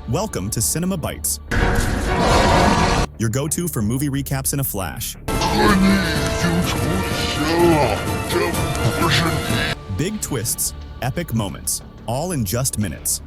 Welcome to Cinema Bites, your go-to for movie recaps in a flash. Big twists, epic moments, all in just minutes.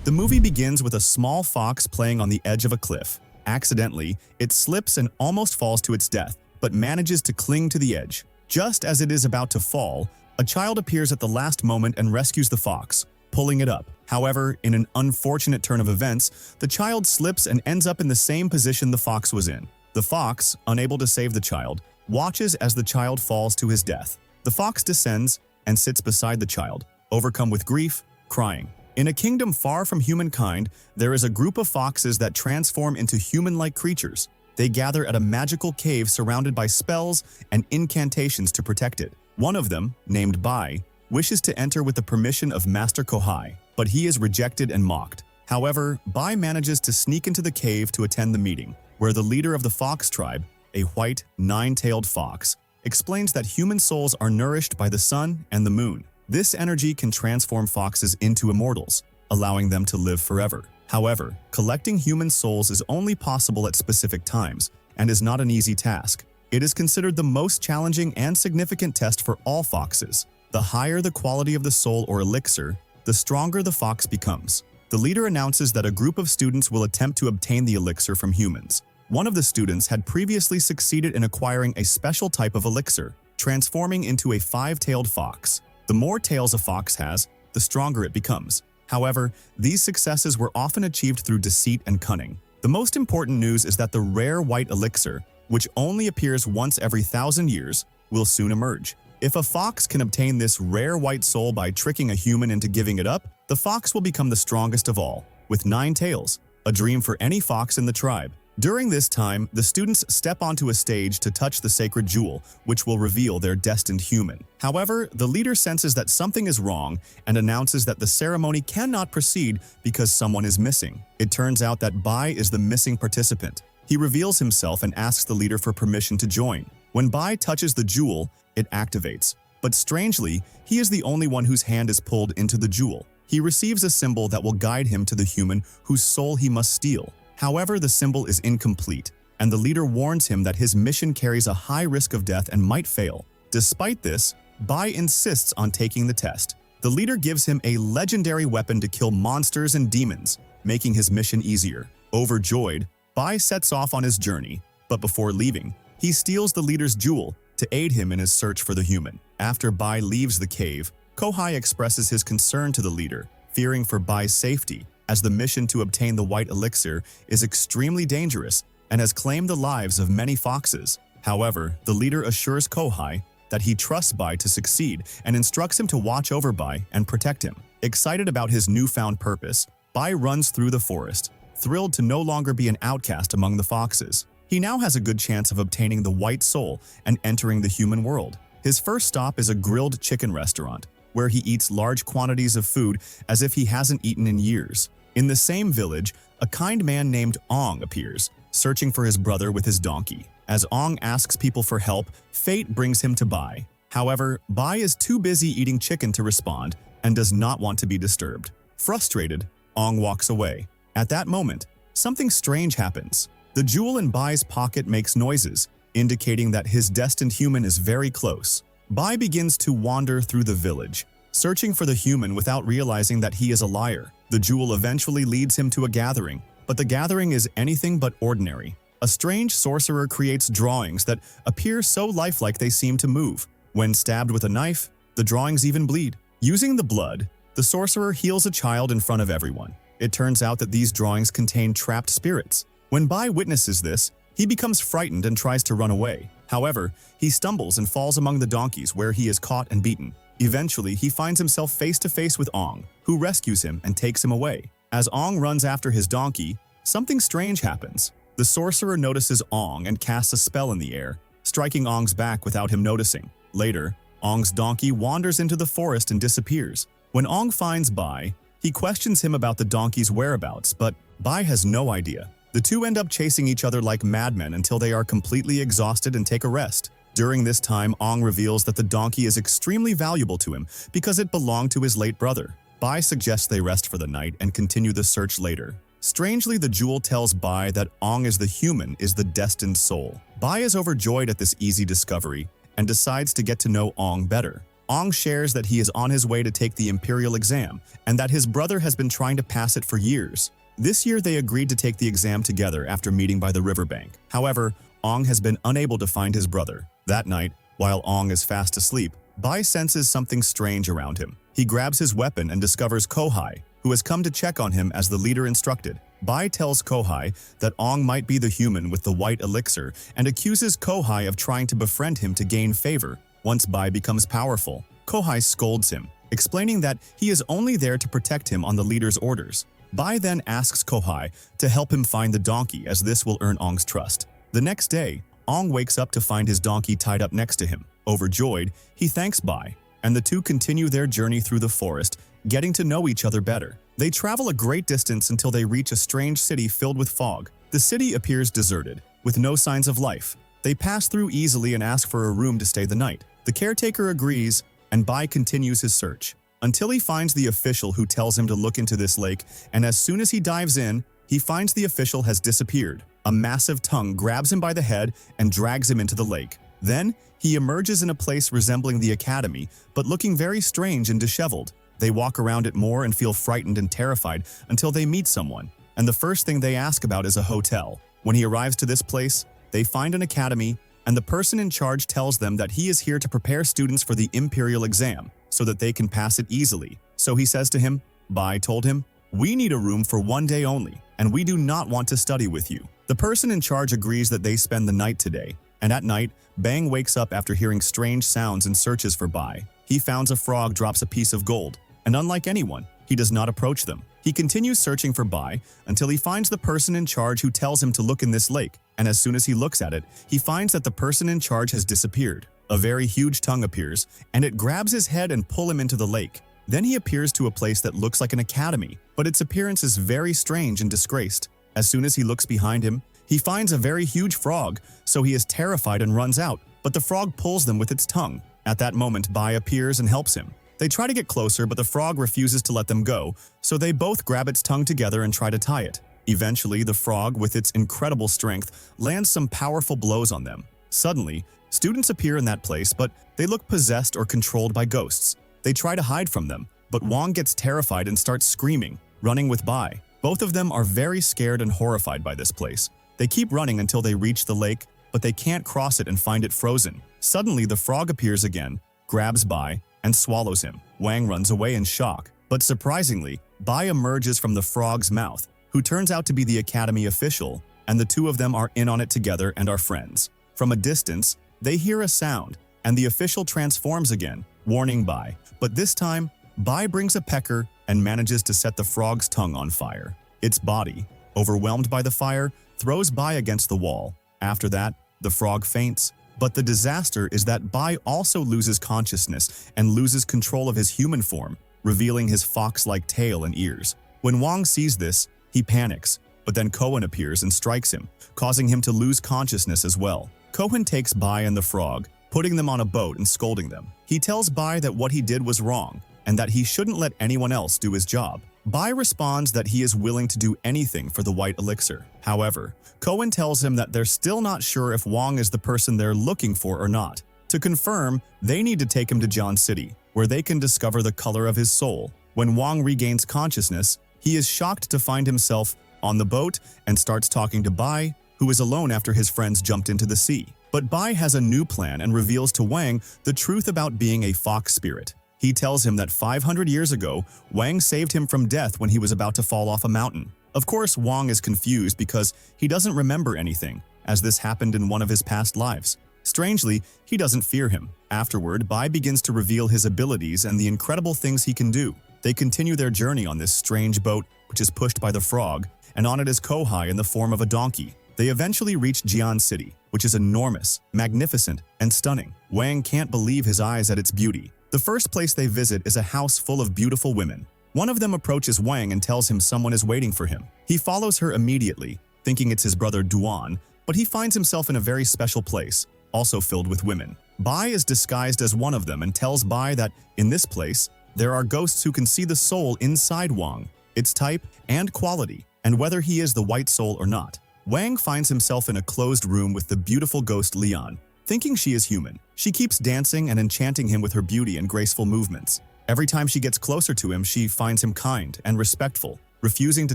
The movie begins with a small fox playing on the edge of a cliff. Accidentally, it slips and almost falls to its death, but manages to cling to the edge. Just as it is about to fall, a child appears at the last moment and rescues the fox, pulling it up. However, in an unfortunate turn of events, the child slips and ends up in the same position the fox was in. The fox, unable to save the child, watches as the child falls to his death. The fox descends and sits beside the child, overcome with grief, crying. In a kingdom far from humankind, there is a group of foxes that transform into human-like creatures. They gather at a magical cave surrounded by spells and incantations to protect it. One of them, named Bai, wishes to enter with the permission of Master Kohai, but he is rejected and mocked. However, Bai manages to sneak into the cave to attend the meeting, where the leader of the fox tribe, a white, nine-tailed fox, explains that human souls are nourished by the sun and the moon. This energy can transform foxes into immortals, allowing them to live forever. However, collecting human souls is only possible at specific times and is not an easy task. It is considered the most challenging and significant test for all foxes. The higher the quality of the soul or elixir, the stronger the fox becomes. The leader announces that a group of students will attempt to obtain the elixir from humans. One of the students had previously succeeded in acquiring a special type of elixir, transforming into a five-tailed fox. The more tails a fox has, the stronger it becomes. However, these successes were often achieved through deceit and cunning. The most important news is that the rare white elixir, which only appears once every 1,000 years, will soon emerge. If a fox can obtain this rare white soul by tricking a human into giving it up, the fox will become the strongest of all, with 9 tails, a dream for any fox in the tribe. During this time, the students step onto a stage to touch the sacred jewel, which will reveal their destined human. However, the leader senses that something is wrong and announces that the ceremony cannot proceed because someone is missing. It turns out that Bai is the missing participant. He reveals himself and asks the leader for permission to join. When Bai touches the jewel, it activates. But strangely, he is the only one whose hand is pulled into the jewel. He receives a symbol that will guide him to the human whose soul he must steal. However, the symbol is incomplete, and the leader warns him that his mission carries a high risk of death and might fail. Despite this, Bai insists on taking the test. The leader gives him a legendary weapon to kill monsters and demons, making his mission easier. Overjoyed, Bai sets off on his journey, but before leaving, he steals the leader's jewel to aid him in his search for the human. After Bai leaves the cave, Kohai expresses his concern to the leader, fearing for Bai's safety, as the mission to obtain the white elixir is extremely dangerous and has claimed the lives of many foxes. However, the leader assures Kohai that he trusts Bai to succeed and instructs him to watch over Bai and protect him. Excited about his newfound purpose, Bai runs through the forest, thrilled to no longer be an outcast among the foxes. He now has a good chance of obtaining the white soul and entering the human world. His first stop is a grilled chicken restaurant, where he eats large quantities of food as if he hasn't eaten in years. In the same village, a kind man named Ong appears, searching for his brother with his donkey. As Ong asks people for help, fate brings him to Bai. However, Bai is too busy eating chicken to respond and does not want to be disturbed. Frustrated, Ong walks away. At that moment, something strange happens. The jewel in Bai's pocket makes noises, indicating that his destined human is very close. Bai begins to wander through the village, searching for the human without realizing that he is a liar. The jewel eventually leads him to a gathering, but the gathering is anything but ordinary. A strange sorcerer creates drawings that appear so lifelike they seem to move. When stabbed with a knife, the drawings even bleed. Using the blood, the sorcerer heals a child in front of everyone. It turns out that these drawings contain trapped spirits. When Bai witnesses this, he becomes frightened and tries to run away. However, he stumbles and falls among the donkeys, where he is caught and beaten. Eventually, he finds himself face to face with Ong, who rescues him and takes him away. As Ong runs after his donkey, something strange happens. The sorcerer notices Ong and casts a spell in the air, striking Ong's back without him noticing. Later, Ong's donkey wanders into the forest and disappears. When Ong finds Bai, he questions him about the donkey's whereabouts, but Bai has no idea. The two end up chasing each other like madmen until they are completely exhausted and take a rest. During this time, Ong reveals that the donkey is extremely valuable to him because it belonged to his late brother. Bai suggests they rest for the night and continue the search later. Strangely, the jewel tells Bai that Ong is the human is the destined soul. Bai is overjoyed at this easy discovery and decides to get to know Ong better. Ong shares that he is on his way to take the imperial exam and that his brother has been trying to pass it for years. This year they agreed to take the exam together after meeting by the riverbank. However, Ong has been unable to find his brother. That night, while Ong is fast asleep, Bai senses something strange around him. He grabs his weapon and discovers Kohai, who has come to check on him as the leader instructed. Bai tells Kohai that Ong might be the human with the white elixir and accuses Kohai of trying to befriend him to gain favor. Once Bai becomes powerful, Kohai scolds him, explaining that he is only there to protect him on the leader's orders. Bai then asks Kohai to help him find the donkey as this will earn Ong's trust. The next day, Ong wakes up to find his donkey tied up next to him. Overjoyed, he thanks Bai, and the two continue their journey through the forest, getting to know each other better. They travel a great distance until they reach a strange city filled with fog. The city appears deserted, with no signs of life. They pass through easily and ask for a room to stay the night. The caretaker agrees, and Bai continues his search, until he finds the official who tells him to look into this lake, and as soon as he dives in, he finds the official has disappeared. A massive tongue grabs him by the head and drags him into the lake. Then, he emerges in a place resembling the academy, but looking very strange and disheveled. They walk around it more and feel frightened and terrified until they meet someone, and the first thing they ask about is a hotel. When he arrives to this place, they find an academy, and the person in charge tells them that he is here to prepare students for the imperial exam, so that they can pass it easily. So he says to him, Bai told him, "We need a room for one day only, and we do not want to study with you." The person in charge agrees that they spend the night today, and at night, Bang wakes up after hearing strange sounds and searches for Bai. He finds a frog drops a piece of gold, and unlike anyone, he does not approach them. He continues searching for Bai until he finds the person in charge who tells him to look in this lake, and as soon as he looks at it, he finds that the person in charge has disappeared. A very huge tongue appears, and it grabs his head and pulls him into the lake. Then he appears to a place that looks like an academy, but its appearance is very strange and disgraced. As soon as he looks behind him, he finds a very huge frog, so he is terrified and runs out, but the frog pulls them with its tongue. At that moment, Bai appears and helps him. They try to get closer, but the frog refuses to let them go, so they both grab its tongue together and try to tie it. Eventually, the frog, with its incredible strength, lands some powerful blows on them. Suddenly, students appear in that place, but they look possessed or controlled by ghosts. They try to hide from them, but Wong gets terrified and starts screaming, running with Bai. Both of them are very scared and horrified by this place. They keep running until they reach the lake, but they can't cross it and find it frozen. Suddenly, the frog appears again, grabs Bai, and swallows him. Wang runs away in shock, but surprisingly, Bai emerges from the frog's mouth, who turns out to be the academy official, and the two of them are in on it together and are friends. From a distance, they hear a sound, and the official transforms again, warning Bai. But this time, Bai brings a pecker and manages to set the frog's tongue on fire. Its body, overwhelmed by the fire, throws Bai against the wall. After that, the frog faints. But the disaster is that Bai also loses consciousness and loses control of his human form, revealing his fox-like tail and ears. When Wang sees this, he panics, but then Cohen appears and strikes him, causing him to lose consciousness as well. Cohen takes Bai and the frog, putting them on a boat and scolding them. He tells Bai that what he did was wrong, and that he shouldn't let anyone else do his job. Bai responds that he is willing to do anything for the white elixir. However, Cohen tells him that they're still not sure if Wang is the person they're looking for or not. To confirm, they need to take him to John City, where they can discover the color of his soul. When Wang regains consciousness, he is shocked to find himself on the boat and starts talking to Bai, who is alone after his friends jumped into the sea. But Bai has a new plan and reveals to Wang the truth about being a fox spirit. He tells him that 500 years ago, Wang saved him from death when he was about to fall off a mountain. Of course, Wang is confused because he doesn't remember anything, as this happened in one of his past lives. Strangely, he doesn't fear him. Afterward, Bai begins to reveal his abilities and the incredible things he can do. They continue their journey on this strange boat, which is pushed by the frog, and on it is Kohai in the form of a donkey. They eventually reach Jian City, which is enormous, magnificent, and stunning. Wang can't believe his eyes at its beauty. The first place they visit is a house full of beautiful women. One of them approaches Wang and tells him someone is waiting for him. He follows her immediately, thinking it's his brother Duan, but he finds himself in a very special place, also filled with women. Bai is disguised as one of them and tells Bai that, in this place, There are ghosts who can see the soul inside Wang, its type and quality, and whether he is the white soul or not. Wang finds himself in a closed room with the beautiful ghost Leon. Thinking she is human, she keeps dancing and enchanting him with her beauty and graceful movements. Every time she gets closer to him, she finds him kind and respectful, refusing to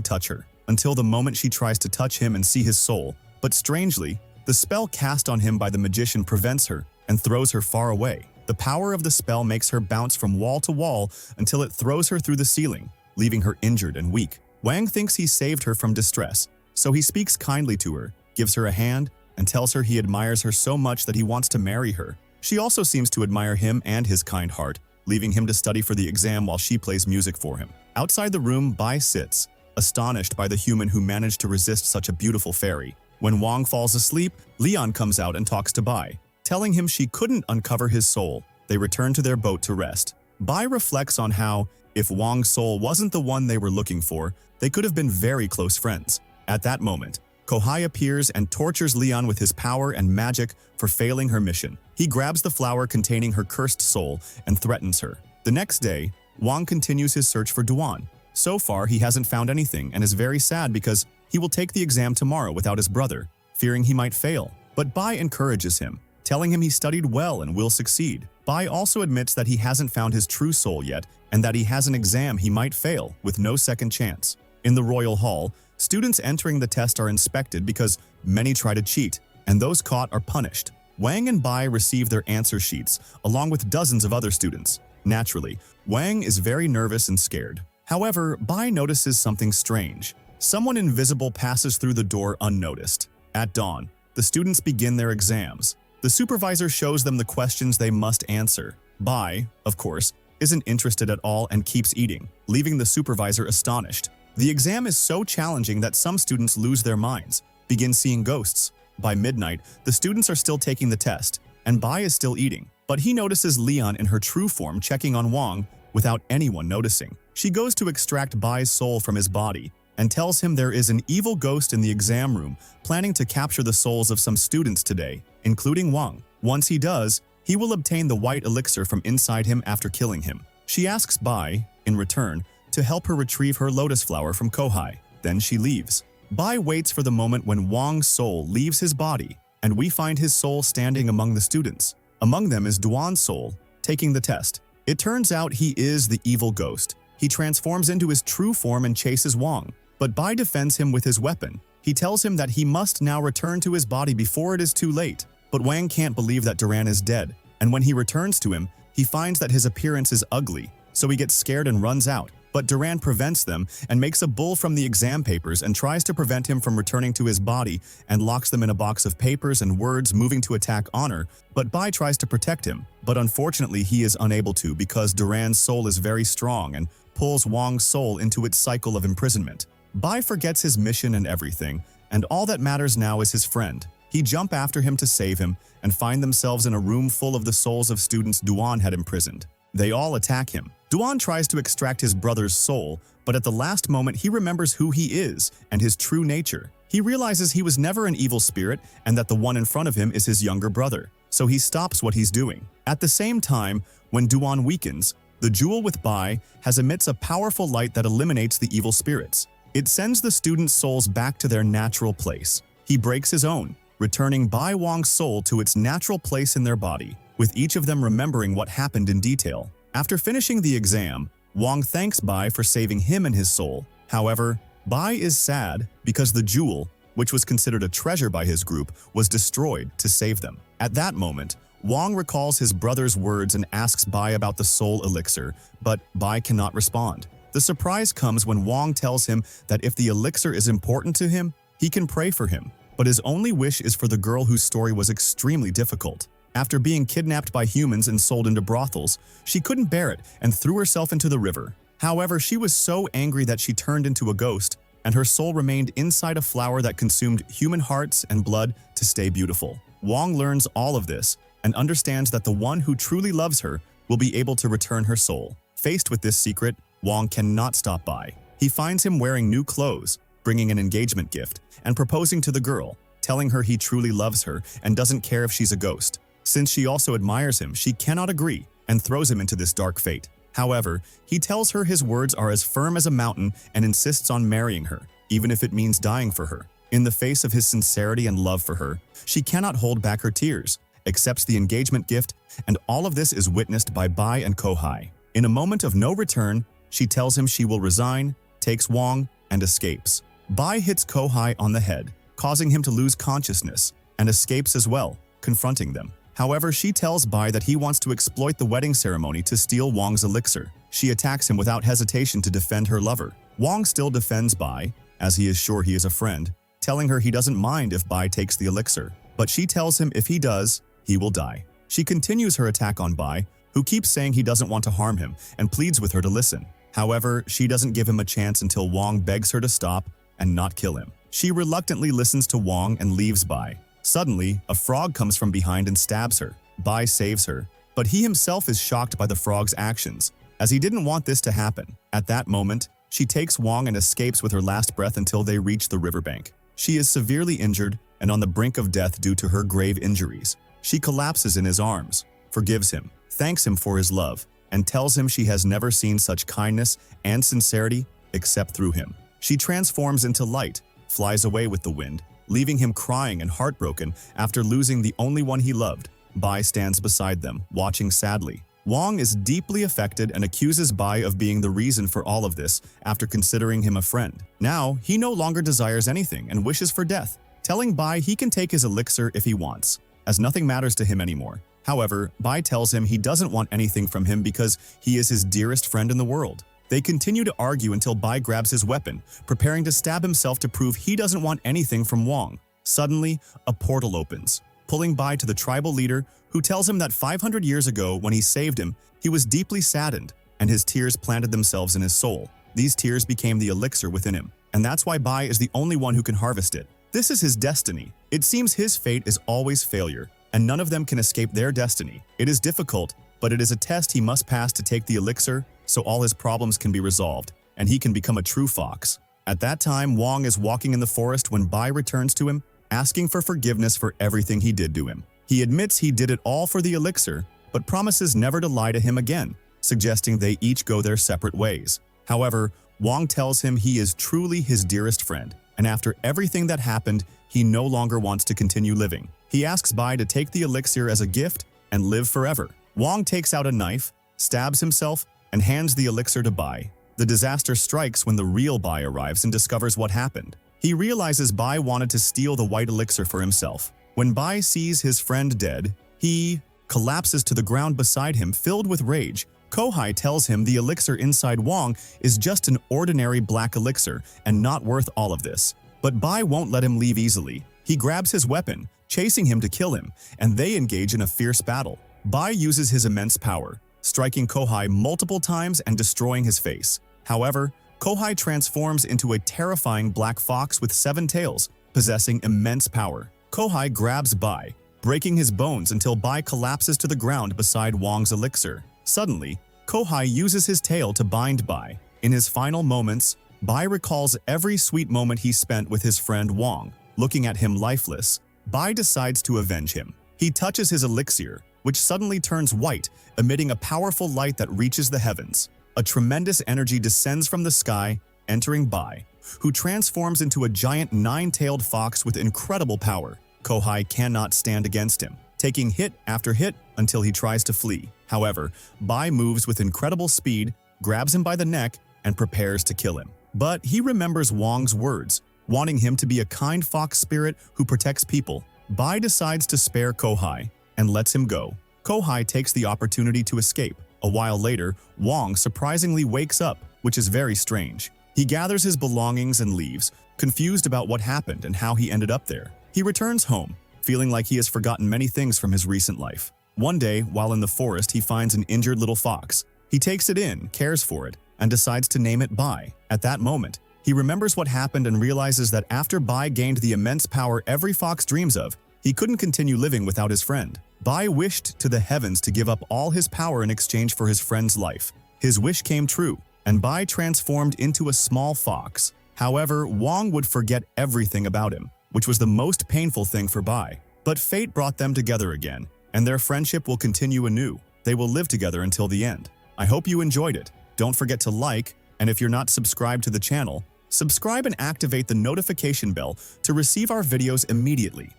touch her, until the moment she tries to touch him and see his soul. But strangely, the spell cast on him by the magician prevents her and throws her far away. The power of the spell makes her bounce from wall to wall until it throws her through the ceiling, leaving her injured and weak. Wang thinks he saved her from distress, so he speaks kindly to her, gives her a hand, and tells her he admires her so much that he wants to marry her. She also seems to admire him and his kind heart, leaving him to study for the exam while she plays music for him. Outside the room, Bai sits, astonished by the human who managed to resist such a beautiful fairy. When Wang falls asleep, Leon comes out and talks to Bai, telling him she couldn't uncover his soul. They return to their boat to rest. Bai reflects on how, if Wang's soul wasn't the one they were looking for, they could have been very close friends. At that moment, Kohai appears and tortures Leon with his power and magic for failing her mission. He grabs the flower containing her cursed soul and threatens her. The next day, Wang continues his search for Duan. So far, he hasn't found anything and is very sad because he will take the exam tomorrow without his brother, fearing he might fail. But Bai encourages him, telling him he studied well and will succeed. Bai also admits that he hasn't found his true soul yet and that he has an exam he might fail with no second chance. In the royal hall, students entering the test are inspected because many try to cheat, and those caught are punished. Wang and Bai receive their answer sheets, along with dozens of other students. Naturally, Wang is very nervous and scared. However, Bai notices something strange. Someone invisible passes through the door unnoticed. At dawn, the students begin their exams. The supervisor shows them the questions they must answer. Bai, of course, isn't interested at all and keeps eating, leaving the supervisor astonished. The exam is so challenging that some students lose their minds, begin seeing ghosts. By midnight, the students are still taking the test, and Bai is still eating. But he notices Leon in her true form checking on Wang without anyone noticing. She goes to extract Bai's soul from his body and tells him there is an evil ghost in the exam room planning to capture the souls of some students today, including Wang. Once he does, he will obtain the white elixir from inside him after killing him. She asks Bai, in return, to help her retrieve her lotus flower from Kohai. Then she leaves. Bai waits for the moment when Wang's soul leaves his body, and we find his soul standing among the students. Among them is Duan's soul, taking the test. It turns out he is the evil ghost. He transforms into his true form and chases Wang, but Bai defends him with his weapon. He tells him that he must now return to his body before it is too late. But Wang can't believe that Duran is dead, and when he returns to him, he finds that his appearance is ugly, so he gets scared and runs out. But Duran prevents them and makes a bull from the exam papers and tries to prevent him from returning to his body and locks them in a box of papers and words moving to attack Honor, but Bai tries to protect him. But unfortunately he is unable to because Duran's soul is very strong and pulls Wang's soul into its cycle of imprisonment. Bai forgets his mission and everything, and all that matters now is his friend. He jump after him to save him and find themselves in a room full of the souls of students Duan had imprisoned. They all attack him. Duan tries to extract his brother's soul, but at the last moment he remembers who he is and his true nature. He realizes he was never an evil spirit and that the one in front of him is his younger brother, so he stops what he's doing. At the same time, when Duan weakens, the jewel with Bai has emits a powerful light that eliminates the evil spirits. It sends the students' souls back to their natural place. He breaks his own, returning Bai Wang's soul to its natural place in their body, with each of them remembering what happened in detail. After finishing the exam, Wang thanks Bai for saving him and his soul. However, Bai is sad because the jewel, which was considered a treasure by his group, was destroyed to save them. At that moment, Wang recalls his brother's words and asks Bai about the soul elixir, but Bai cannot respond. The surprise comes when Wang tells him that if the elixir is important to him, he can pray for him, but his only wish is for the girl whose story was extremely difficult. After being kidnapped by humans and sold into brothels, she couldn't bear it and threw herself into the river. However, she was so angry that she turned into a ghost, and her soul remained inside a flower that consumed human hearts and blood to stay beautiful. Wang learns all of this and understands that the one who truly loves her will be able to return her soul. Faced with this secret, Wang cannot stop Bai. He finds him wearing new clothes, bringing an engagement gift, and proposing to the girl, telling her he truly loves her and doesn't care if she's a ghost. Since she also admires him, she cannot agree and throws him into this dark fate. However, he tells her his words are as firm as a mountain and insists on marrying her, even if it means dying for her. In the face of his sincerity and love for her, she cannot hold back her tears, accepts the engagement gift, and all of this is witnessed by Bai and Kohai. In a moment of no return, she tells him she will resign, takes Wong, and escapes. Bai hits Kohai on the head, causing him to lose consciousness, and escapes as well, confronting them. However, she tells Bai that he wants to exploit the wedding ceremony to steal Wong's elixir. She attacks him without hesitation to defend her lover. Wong still defends Bai, as he is sure he is a friend, telling her he doesn't mind if Bai takes the elixir, but she tells him if he does, he will die. She continues her attack on Bai, who keeps saying he doesn't want to harm him and pleads with her to listen. However, she doesn't give him a chance until Wong begs her to stop and not kill him. She reluctantly listens to Wong and leaves Bai. Suddenly, a frog comes from behind and stabs her. Bai saves her, but he himself is shocked by the frog's actions, as he didn't want this to happen. At that moment, she takes Wong and escapes with her last breath until they reach the riverbank. She is severely injured and on the brink of death due to her grave injuries. She collapses in his arms, forgives him, thanks him for his love, and tells him she has never seen such kindness and sincerity except through him. She transforms into light, flies away with the wind, leaving him crying and heartbroken after losing the only one he loved. Bai stands beside them, watching sadly. Wong is deeply affected and accuses Bai of being the reason for all of this after considering him a friend. Now, he no longer desires anything and wishes for death, telling Bai he can take his elixir if he wants, as nothing matters to him anymore. However, Bai tells him he doesn't want anything from him because he is his dearest friend in the world. They continue to argue until Bai grabs his weapon, preparing to stab himself to prove he doesn't want anything from Wong. Suddenly, a portal opens, pulling Bai to the tribal leader, who tells him that 500 years ago when he saved him, he was deeply saddened, and his tears planted themselves in his soul. These tears became the elixir within him, and that's why Bai is the only one who can harvest it. This is his destiny. It seems his fate is always failure, and none of them can escape their destiny. It is difficult, but it is a test he must pass to take the elixir, so all his problems can be resolved, and he can become a true fox. At that time, Wong is walking in the forest when Bai returns to him, asking for forgiveness for everything he did to him. He admits he did it all for the elixir, but promises never to lie to him again, suggesting they each go their separate ways. However, Wong tells him he is truly his dearest friend, and after everything that happened, he no longer wants to continue living. He asks Bai to take the elixir as a gift and live forever. Wong takes out a knife, stabs himself, and hands the elixir to Bai. The disaster strikes when the real Bai arrives and discovers what happened. He realizes Bai wanted to steal the white elixir for himself. When Bai sees his friend dead, he collapses to the ground beside him, filled with rage. Kohai tells him the elixir inside Wong is just an ordinary black elixir and not worth all of this. But Bai won't let him leave easily. He grabs his weapon, chasing him to kill him, and they engage in a fierce battle. Bai uses his immense power, striking Kohai multiple times and destroying his face. However, Kohai transforms into a terrifying black fox with 7 tails, possessing immense power. Kohai grabs Bai, breaking his bones until Bai collapses to the ground beside Wong's elixir. Suddenly, Kohai uses his tail to bind Bai. In his final moments, Bai recalls every sweet moment he spent with his friend Wong. Looking at him lifeless, Bai decides to avenge him. He touches his elixir, which suddenly turns white, emitting a powerful light that reaches the heavens. A tremendous energy descends from the sky, entering Bai, who transforms into a giant 9-tailed fox with incredible power. Kohai cannot stand against him, taking hit after hit until he tries to flee. However, Bai moves with incredible speed, grabs him by the neck, and prepares to kill him. But he remembers Wong's words, wanting him to be a kind fox spirit who protects people. Bai decides to spare Kohai and lets him go. Kohai takes the opportunity to escape. A while later, Wong surprisingly wakes up, which is very strange. He gathers his belongings and leaves, confused about what happened and how he ended up there. He returns home, feeling like he has forgotten many things from his recent life. One day, while in the forest, he finds an injured little fox. He takes it in, cares for it, and decides to name it Bai. At that moment, he remembers what happened and realizes that after Bai gained the immense power every fox dreams of, he couldn't continue living without his friend. Bai wished to the heavens to give up all his power in exchange for his friend's life. His wish came true, and Bai transformed into a small fox. However, Wong would forget everything about him, which was the most painful thing for Bai. But fate brought them together again, and their friendship will continue anew. They will live together until the end. I hope you enjoyed it. Don't forget to like, and if you're not subscribed to the channel, subscribe and activate the notification bell to receive our videos immediately.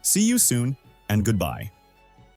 See you soon, and goodbye.